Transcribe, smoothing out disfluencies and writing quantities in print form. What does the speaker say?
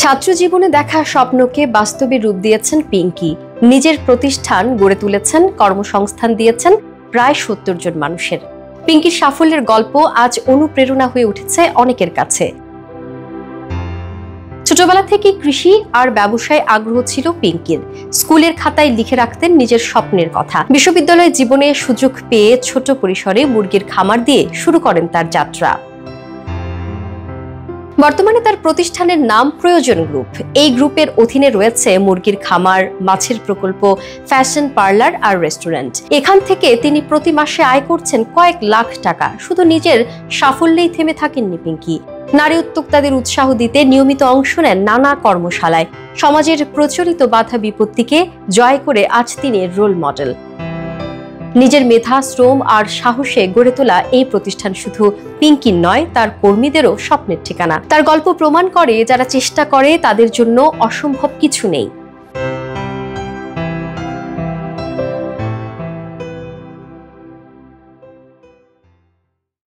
ছাত্র জীবনে দেখা স্বপ্নকে বাস্তবে রূপ দিয়েছেন পিঙ্কি। নিজের প্রতিষ্ঠান গড়ে তুলেছেন, কর্মসংস্থান দিয়েছেন প্রায় ৭০ জন মানুষের। পিঙ্কির সাফল্যের গল্প আজ অনুপ্রেরণা হয়ে উঠেছে অনেকের কাছে। ছোটবেলা থেকে কৃষি আর ব্যবসায় আগ্রহ ছিল পিঙ্কির। স্কুলের খাতায় লিখে রাখতেন নিজের স্বপ্নের কথা। বিশ্ববিদ্যালয় জীবনে সুযোগ পেয়ে ছোট পরিসরে মুরগির খামার দিয়ে শুরু করেন তার যাত্রা। বর্তমানে তার প্রতিষ্ঠানের নাম প্রয়োজন গ্রুপ। এই গ্রুপের অধীনে রয়েছে মুরগির খামার, মাছের প্রকল্প, ফ্যাশন পার্লার আর রেস্টুরেন্ট। এখান থেকে তিনি প্রতি মাসে আয় করছেন কয়েক লাখ টাকা। শুধু নিজের সাফল্যেই থেমে থাকেননি পিঙ্কি। নারী উদ্যোক্তাদের উৎসাহ দিতে নিয়মিত অংশ নেন নানা কর্মশালায়। সমাজের প্রচলিত বাধা বিপত্তিকে জয় করে আজ তিনি রোল মডেল। নিজের মেধা, শ্রম আর সাহসে গড়ে তোলা এই প্রতিষ্ঠান শুধু পিঙ্কির নয়, তার কর্মীদেরও স্বপ্নের ঠিকানা। তার গল্প প্রমাণ করে, যারা চেষ্টা করে তাদের জন্য অসম্ভব কিছু নেই।